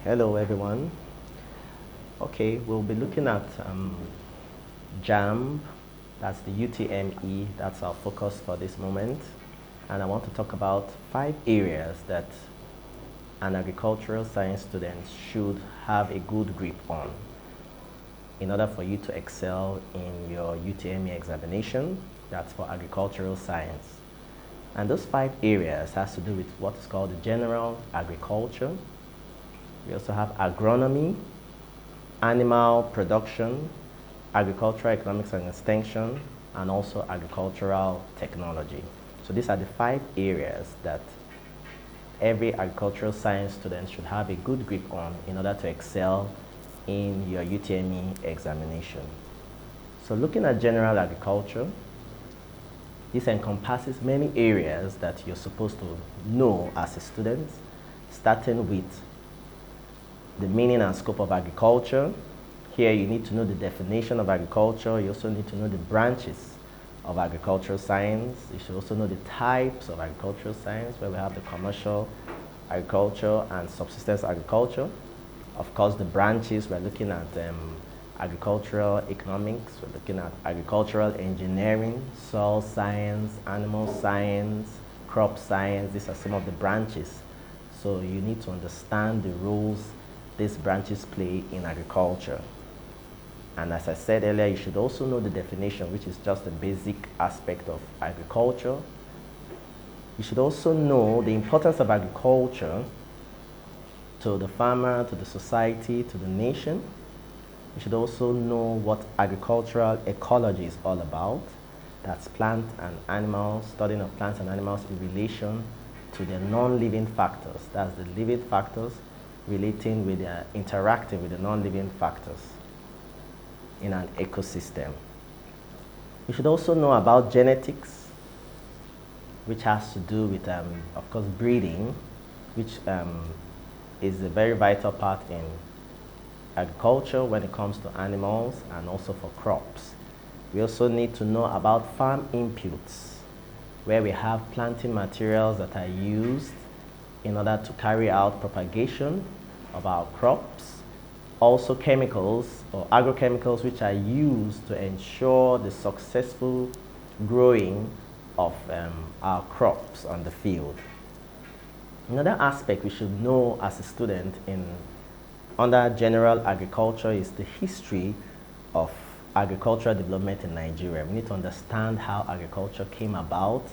Hello everyone. Okay, we'll be looking at Jamb, that's the UTME, that's our focus for this moment. And I want to talk about 5 areas that an agricultural science student should have a good grip on in order for you to excel in your UTME examination, that's for agricultural science. And those 5 areas has to do with what is called the general agriculture. We also have agronomy, animal production, agricultural economics and extension, and also agricultural technology. So these are the 5 areas that every agricultural science student should have a good grip on in order to excel in your UTME examination. So looking at general agriculture, this encompasses many areas that you're supposed to know as a student, starting with the meaning and scope of agriculture. Here you need to know the definition of agriculture. You also need to know the branches of agricultural science. You should also know the types of agricultural science, where we have the commercial agriculture and subsistence agriculture. Of course, the branches, we're looking at agricultural economics, we're looking at agricultural engineering, soil science, animal science, crop science. These are some of the branches. So you need to understand the roles these branches play in agriculture. And as I said earlier, you should also know the definition, which is just a basic aspect of agriculture. You should also know the importance of agriculture to the farmer, to the society, to the nation. You should also know what agricultural ecology is all about. That's plant and animals, studying of plants and animals in relation to their non-living factors. That's the living factors relating with interacting with the non-living factors in an ecosystem. You should also know about genetics, which has to do with, of course, breeding, which is a very vital part in agriculture when it comes to animals and also for crops. We also need to know about farm inputs, where we have planting materials that are used in order to carry out propagation of our crops. Also chemicals or agrochemicals, which are used to ensure the successful growing of our crops on the field. Another aspect we should know as a student under general agriculture is the history of agricultural development in Nigeria. We need to understand how agriculture came about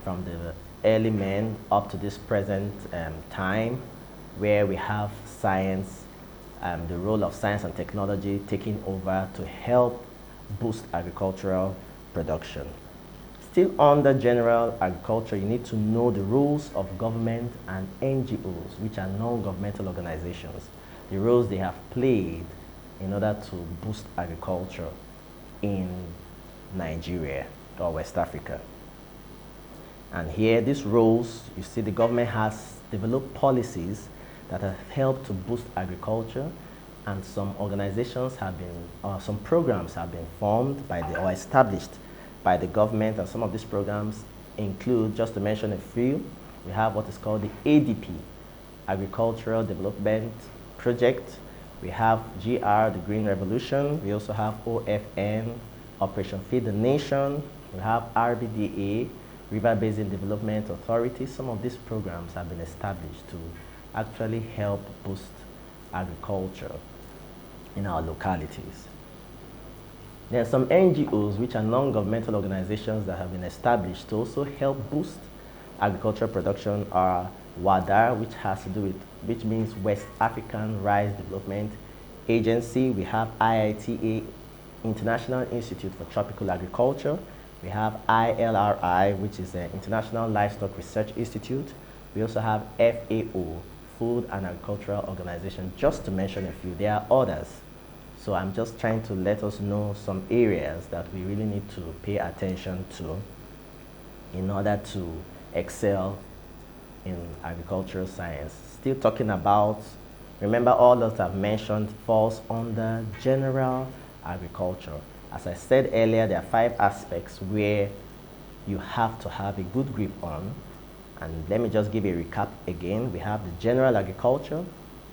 from the early men up to this present time, where we have science, the role of science and technology taking over to help boost agricultural production. Still under general agriculture, you need to know the roles of government and NGOs, which are non-governmental organizations, the roles they have played in order to boost agriculture in Nigeria or West Africa. And here, these roles, you see the government has developed policies that have helped to boost agriculture, and some organizations have been, some programs have been formed or established by the government, and some of these programs include, just to mention a few, we have what is called the ADP, Agricultural Development Project. We have GR, the Green Revolution. We also have OFN, Operation Feed the Nation. We have RBDA, River Basin Development Authority. Some of these programs have been established to actually help boost agriculture in our localities. There are some NGOs, which are non-governmental organizations that have been established to also help boost agricultural production, are WADA, which means West African Rice Development Agency. We have IITA, International Institute for Tropical Agriculture. We have ILRI, which is the International Livestock Research Institute. We also have FAO, Food and Agricultural Organization, just to mention a few. There are others. So I'm just trying to let us know some areas that we really need to pay attention to in order to excel in agricultural science. Still talking about, remember, all that I've mentioned falls under general agriculture. As I said earlier, there are 5 aspects where you have to have a good grip on. And let me just give a recap again. We have the general agriculture,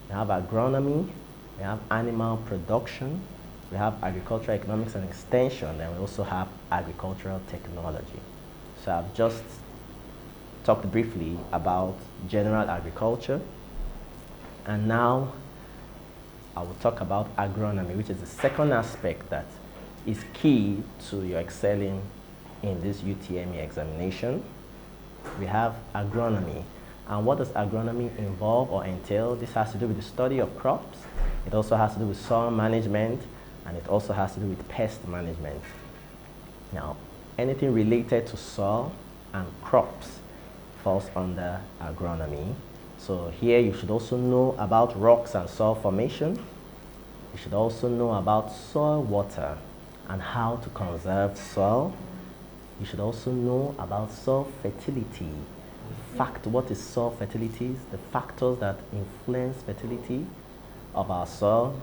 We have agronomy, we have animal production, we have agricultural economics and extension, and we also have agricultural technology. So I've just talked briefly about general agriculture, and now I will talk about agronomy, which is the second aspect that is key to your excelling in this UTME examination. We have agronomy. And what does agronomy involve or entail? This has to do with the study of crops. It also has to do with soil management, and it also has to do with pest management. Now, anything related to soil and crops falls under agronomy. So here you should also know about rocks and soil formation. You should also know about soil water and how to conserve soil. You should also know about soil fertility. What is soil fertility? The factors that influence fertility of our soil,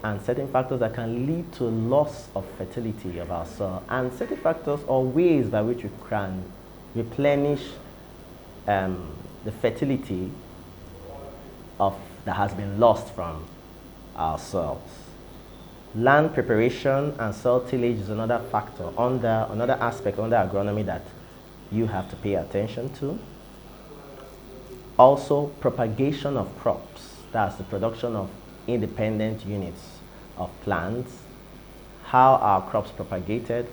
and certain factors that can lead to loss of fertility of our soil, and certain factors or ways by which we can replenish the fertility that has been lost from our soils. Land preparation and soil tillage is another factor, another aspect under agronomy that you have to pay attention to. Also, propagation of crops, that's the production of independent units of plants. How are crops propagated,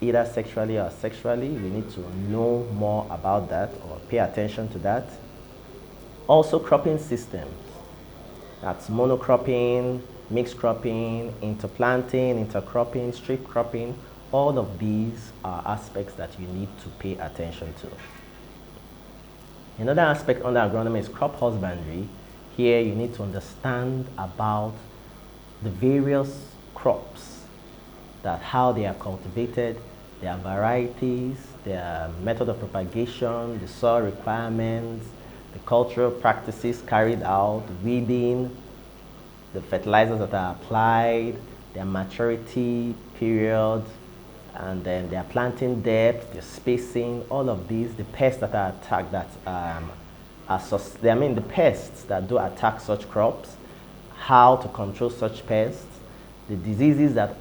either sexually or asexually? We need to know more about that or pay attention to that. Also, cropping systems, that's monocropping, mixed cropping, interplanting, intercropping, strip cropping. All of these are aspects that you need to pay attention to. Another aspect under agronomy is crop husbandry. Here you need to understand about the various crops, how they are cultivated, their varieties, their method of propagation, the soil requirements, the cultural practices carried out, weeding, the fertilizers that are applied, their maturity period, and then their planting depth, their spacing, all of these, the pests that are attacked, the pests that do attack such crops, how to control such pests, the diseases that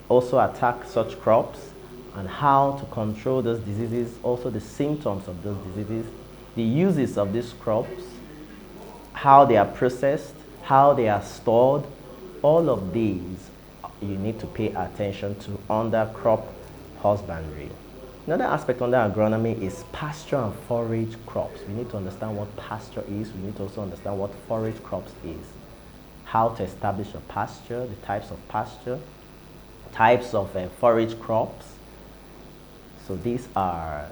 also attack such crops, and how to control those diseases, also the symptoms of those diseases, the uses of these crops, how they are processed, how they are stored. All of these you need to pay attention to under crop husbandry. Another aspect under agronomy is pasture and forage crops. We need to understand what pasture is. We need to also understand what forage crops is. How to establish a pasture, the types of pasture, types of forage crops. So these are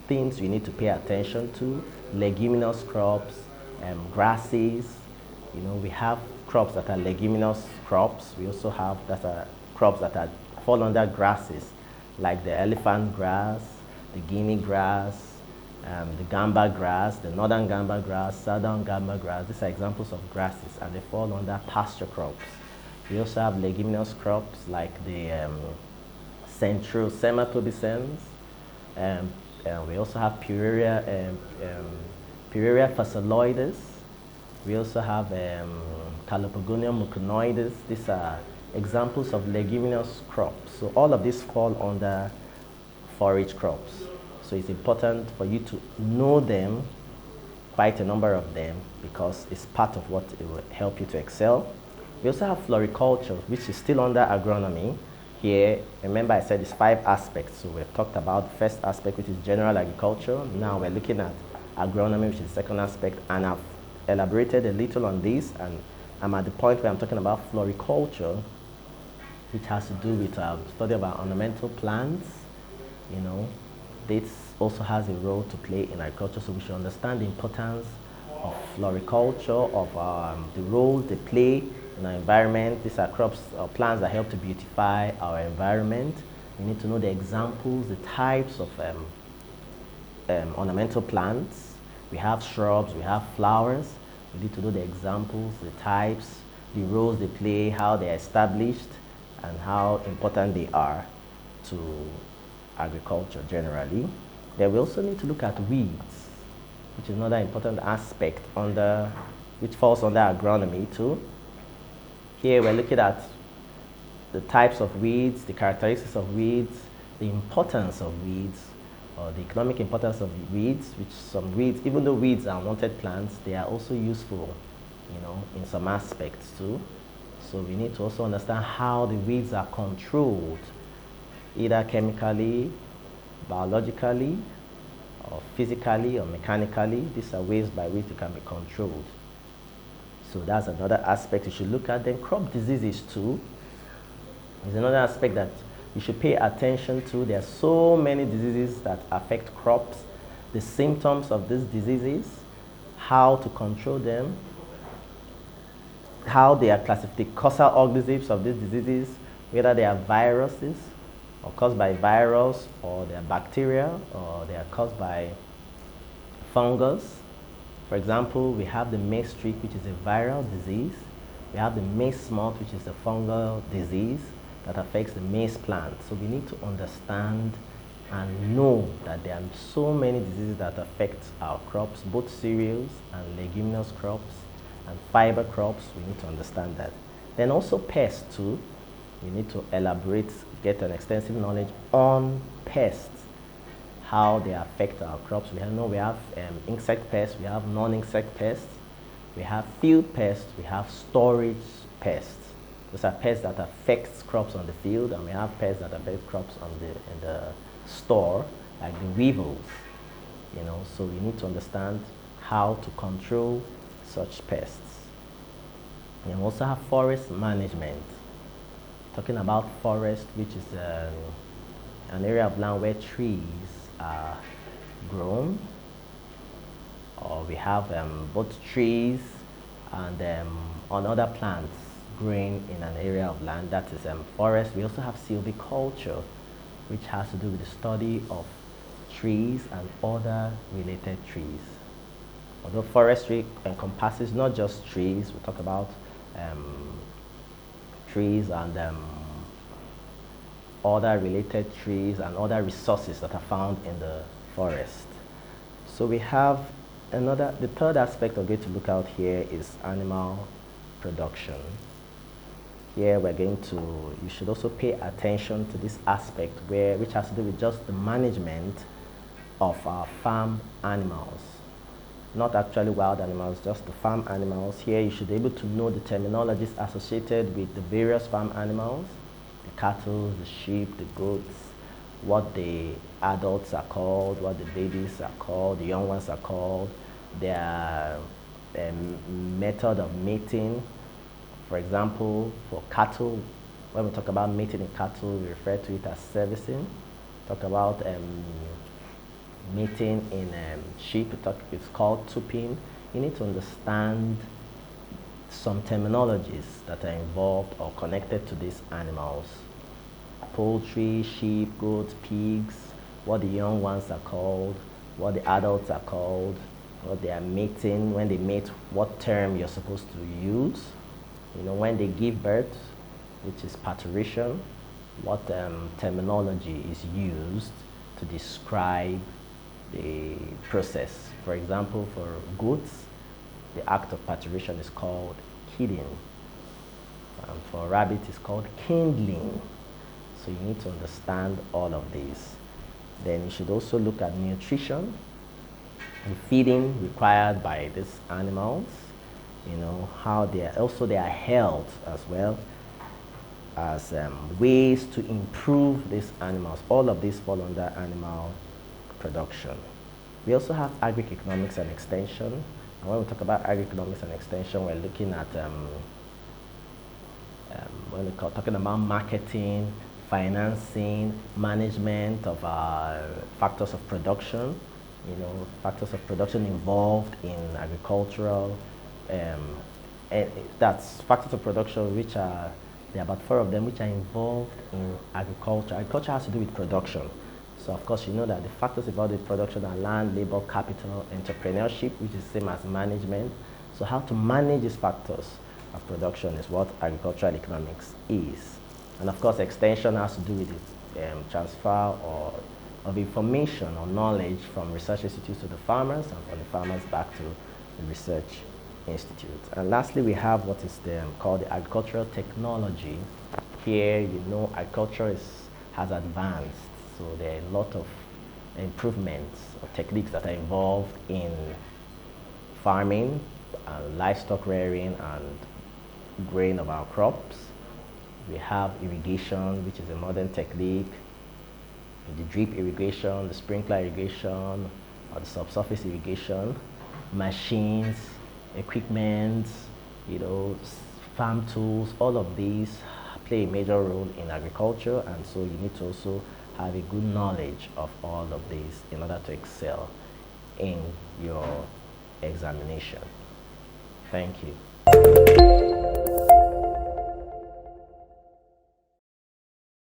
things you need to pay attention to. Leguminous crops, grasses. You know, we have crops that are leguminous crops. We also have crops that fall under grasses, like the elephant grass, the Guinea grass, the gamba grass, the northern gamba grass, southern gamba grass. These are examples of grasses, and they fall under pasture crops. We also have leguminous crops like the central sematobicens. We also have Pureria fascioloides. We also have Calopogonium muconoides. These are examples of leguminous crops. So all of these fall under forage crops. So it's important for you to know them, quite a number of them, because it's part of what it will help you to excel. We also have floriculture, which is still under agronomy. Here, remember I said it's 5 aspects. So we've talked about the first aspect, which is general agriculture. Now we're looking at agronomy, which is the second aspect, and I've elaborated a little on this, and I'm at the point where I'm talking about floriculture, which has to do with study of our ornamental plants. You know, this also has a role to play in agriculture, so we should understand the importance of floriculture, of the role they play in our environment. These are crops or plants that help to beautify our environment. We need to know the examples, the types of ornamental plants. We have shrubs, we have flowers. We need to know the examples, the types, the roles they play, how they are established, and how important they are to agriculture generally. Then we also need to look at weeds, which is another important aspect under which falls under agronomy too. Here we're looking at the types of weeds, the characteristics of weeds, the importance of weeds, or the economic importance of weeds, which some weeds, even though weeds are unwanted plants, they are also useful, in some aspects too. So we need to also understand how the weeds are controlled, either chemically, biologically, or physically, or mechanically. These are ways by which they can be controlled. So that's another aspect you should look at. Then crop diseases too is another aspect that you should pay attention to. There are so many diseases that affect crops, the symptoms of these diseases, how to control them, how they are classified, the causal organisms of these diseases, whether they are viruses or caused by virus, or they are bacteria, or they are caused by fungus. For example, we have the maize streak, which is a viral disease. We have the maize smut, which is a fungal disease that affects the maize plant. So we need to understand and know that there are so many diseases that affect our crops, both cereals and leguminous crops and fiber crops. We need to understand that. Then also pests too. We need to elaborate, get an extensive knowledge on pests, how they affect our crops. We have insect pests, we have non-insect pests, we have field pests, we have storage pests. Those are pests that affect crops on the field, and we have pests that affect crops in the store, like the weevils. So we need to understand how to control such pests. And we also have forest management. Talking about forest, which is an area of land where trees are grown, or we have both trees and other plants growing in an area of land, that is forest. We also have silviculture, which has to do with the study of trees and other related trees. Although forestry encompasses not just trees, we talk about trees and other related trees and other resources that are found in the forest. So we have the third aspect we're going to look at here is animal production. Here you should also pay attention to this aspect which has to do with just the management of our farm animals. Not actually wild animals, just the farm animals. Here you should be able to know the terminologies associated with the various farm animals, the cattle, the sheep, the goats, what the adults are called, what the babies are called, the young ones are called, their method of mating. For example, for cattle, when we talk about mating in cattle, we refer to it as servicing. Talk about mating in sheep, it's called tuping. You need to understand some terminologies that are involved or connected to these animals. Poultry, sheep, goats, pigs, what the young ones are called, what the adults are called, what they are mating, when they mate, what term you're supposed to use. When they give birth, which is parturition, what terminology is used to describe the process. For example, for goats, the act of parturition is called kidding. For rabbit, it's called kindling. So you need to understand all of these. Then you should also look at nutrition and feeding required by these animals. How their health, as well as ways to improve these animals. All of these fall under animal production. We also have agri-economics and extension. And when we talk about agri-economics and extension, we're looking at talking about marketing, financing, management of factors of production. Factors of production involved in agricultural. That's factors of production there are about 4 of them which are involved in agriculture. Agriculture has to do with production. So of course you know that the factors involved in production are land, labor, capital, entrepreneurship, which is the same as management. So how to manage these factors of production is what agricultural economics is. And of course extension has to do with the transfer of information or knowledge from research institutes to the farmers, and from the farmers back to the research Institute. And lastly, we have what is called the agricultural technology. Here, agriculture has advanced, so there are a lot of improvements or techniques that are involved in farming, livestock rearing, and growing of our crops. We have irrigation, which is a modern technique, the drip irrigation, the sprinkler irrigation, or the subsurface irrigation, machines, equipment, farm tools. All of these play a major role in agriculture, and so you need to also have a good knowledge of all of these in order to excel in your examination. Thank you.